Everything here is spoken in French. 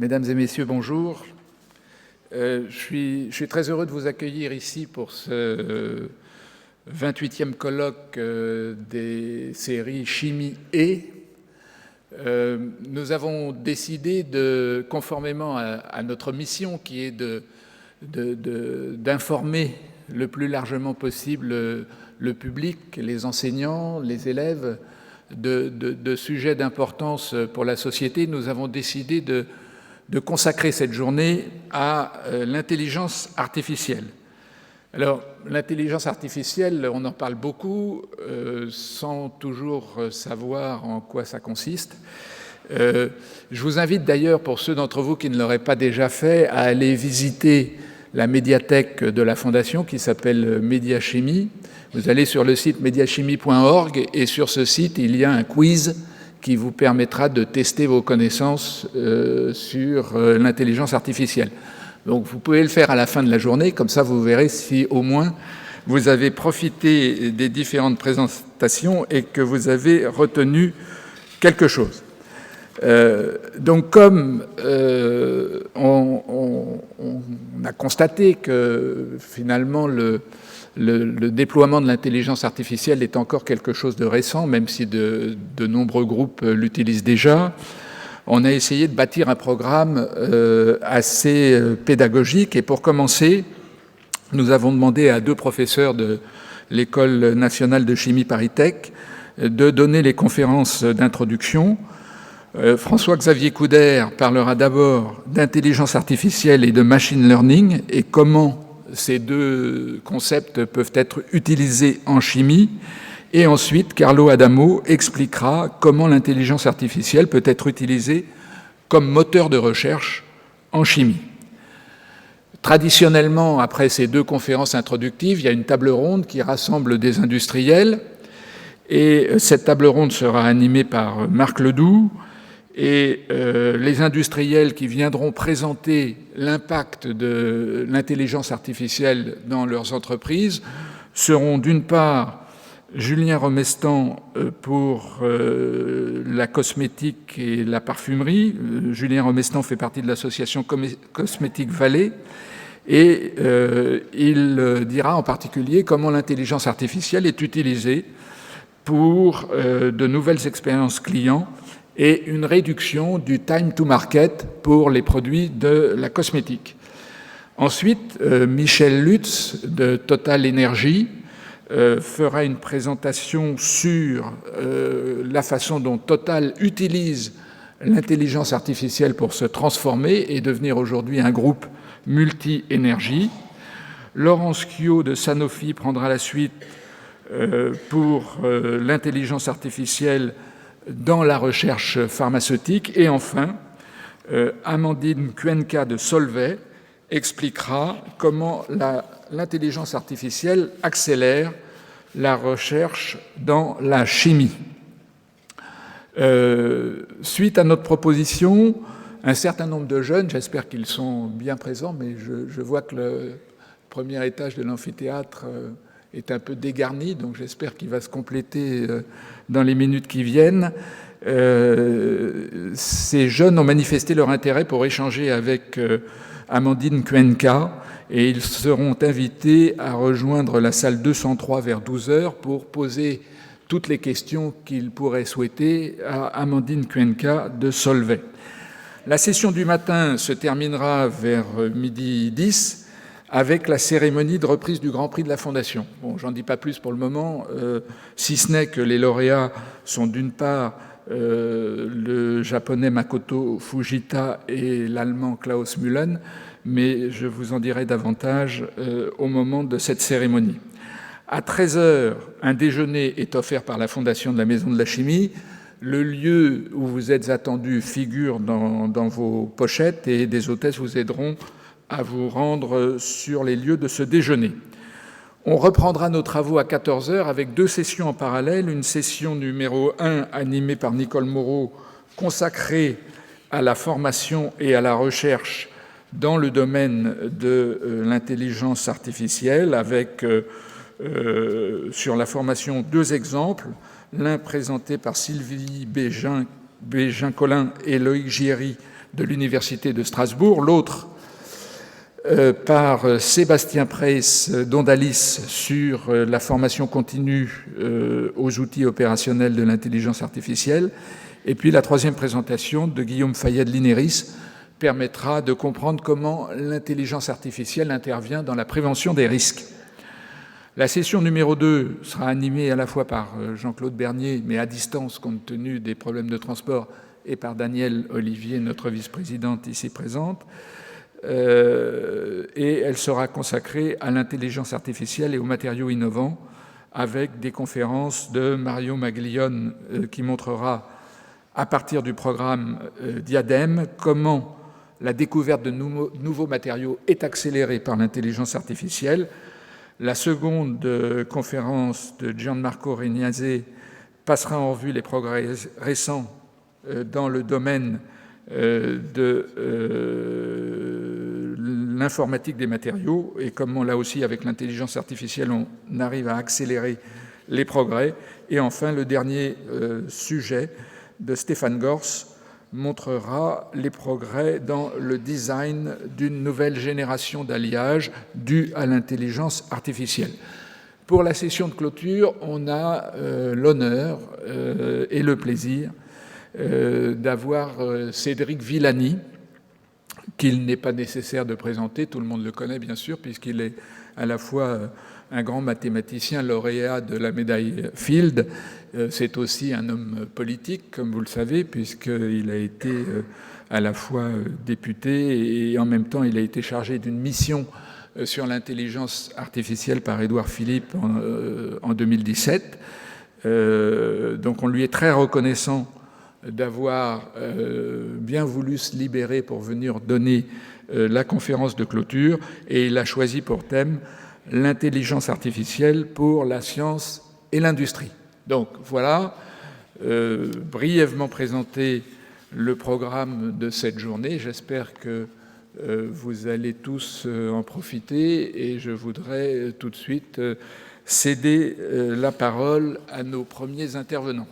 Mesdames et messieurs, bonjour. Je suis très heureux de vous accueillir ici pour ce 28e colloque des séries Chimie et. Nous avons décidé, conformément à notre mission qui est d'informer le plus largement possible le public, les enseignants, les élèves, de sujets d'importance pour la société, nous avons décidé de consacrer cette journée à l'intelligence artificielle. Alors, l'intelligence artificielle, on en parle beaucoup, sans toujours savoir en quoi ça consiste. Je vous invite d'ailleurs, pour ceux d'entre vous qui ne l'auraient pas déjà fait, à aller visiter la médiathèque de la Fondation qui s'appelle Médiachimie. Vous allez sur le site mediachimie.org et sur ce site, il y a un quiz qui vous permettra de tester vos connaissances sur l'intelligence artificielle. Donc vous pouvez le faire à la fin de la journée, comme ça vous verrez si au moins vous avez profité des différentes présentations et que vous avez retenu quelque chose. Donc comme on a constaté que finalement le déploiement de l'intelligence artificielle est encore quelque chose de récent, même si de nombreux groupes l'utilisent déjà, on a essayé de bâtir un programme assez pédagogique. Et pour commencer, nous avons demandé à 2 professeurs de l'École nationale de chimie ParisTech de donner les conférences d'introduction. François-Xavier Couder parlera d'abord d'intelligence artificielle et de machine learning et comment ces 2 concepts peuvent être utilisés en chimie. Et ensuite, Carlo Adamo expliquera comment l'intelligence artificielle peut être utilisée comme moteur de recherche en chimie. Traditionnellement, après ces 2 conférences introductives, il y a une table ronde qui rassemble des industriels. Et cette table ronde sera animée par Marc Ledoux. Et les industriels qui viendront présenter l'impact de l'intelligence artificielle dans leurs entreprises seront d'une part Julien Romestan pour la cosmétique et la parfumerie. Julien Romestan fait partie de l'association Cosmétique Vallée et il dira en particulier comment l'intelligence artificielle est utilisée pour de nouvelles expériences clients et une réduction du time to market pour les produits de la cosmétique. Ensuite, Michel Lutz de Total Energy fera une présentation sur la façon dont Total utilise l'intelligence artificielle pour se transformer et devenir aujourd'hui un groupe multi-énergie. Laurence Quio de Sanofi prendra la suite pour l'intelligence artificielle dans la recherche pharmaceutique. Et enfin, Amandine Cuenca de Solvay expliquera comment l'intelligence artificielle accélère la recherche dans la chimie. Suite à notre proposition, un certain nombre de jeunes, j'espère qu'ils sont bien présents, mais je vois que le premier étage de l'amphithéâtre est un peu dégarni, donc j'espère qu'il va se compléter dans les minutes qui viennent. Ces jeunes ont manifesté leur intérêt pour échanger avec Amandine Cuenca et ils seront invités à rejoindre la salle 203 vers 12h pour poser toutes les questions qu'ils pourraient souhaiter à Amandine Cuenca de Solvay. La session du matin se terminera vers 12h10 avec la cérémonie de reprise du Grand Prix de la Fondation. Bon, j'en dis pas plus pour le moment, si ce n'est que les lauréats sont d'une part le japonais Makoto Fujita et l'allemand Klaus Mühlen, mais je vous en dirai davantage au moment de cette cérémonie. À 13h, un déjeuner est offert par la Fondation de la Maison de la Chimie. Le lieu où vous êtes attendus figure dans vos pochettes et des hôtesses vous aideront à vous rendre sur les lieux de ce déjeuner. On reprendra nos travaux à 14h avec 2 sessions en parallèle. Une session numéro 1 animée par Nicole Moreau, consacrée à la formation et à la recherche dans le domaine de l'intelligence artificielle, avec sur la formation 2 exemples, l'un présenté par Sylvie Bégin-Collin et Loïc Gieri de l'Université de Strasbourg, l'autre par Sébastien Preyss d'Ondalis sur la formation continue aux outils opérationnels de l'intelligence artificielle. Et puis la troisième présentation de Guillaume Fayet de l'INERIS permettra de comprendre comment l'intelligence artificielle intervient dans la prévention des risques. La session numéro 2 sera animée à la fois par Jean-Claude Bernier, mais à distance compte tenu des problèmes de transport, et par Danielle Olivier, notre vice-présidente ici présente. Et elle sera consacrée à l'intelligence artificielle et aux matériaux innovants, avec des conférences de Mario Maglione qui montrera, à partir du programme Diadème, comment la découverte de nouveaux matériaux est accélérée par l'intelligence artificielle. La seconde conférence de Gianmarco Regnazzi passera en revue les progrès récents dans le domaine de l'informatique des matériaux et comment, là aussi, avec l'intelligence artificielle, on arrive à accélérer les progrès. Et enfin, le dernier sujet de Stéphane Gors montrera les progrès dans le design d'une nouvelle génération d'alliages due à l'intelligence artificielle. Pour la session de clôture, on a l'honneur et le plaisir d'avoir Cédric Villani, qu'il n'est pas nécessaire de présenter, tout le monde le connaît bien sûr, puisqu'il est à la fois un grand mathématicien lauréat de la médaille Fields, c'est aussi un homme politique, comme vous le savez, puisqu'il a été à la fois député et en même temps il a été chargé d'une mission sur l'intelligence artificielle par Édouard Philippe en 2017. Donc on lui est très reconnaissant d'avoir bien voulu se libérer pour venir donner la conférence de clôture, et il a choisi pour thème l'intelligence artificielle pour la science et l'industrie. Donc voilà, brièvement présenté le programme de cette journée. J'espère que vous allez tous en profiter, et je voudrais tout de suite céder la parole à nos premiers intervenants.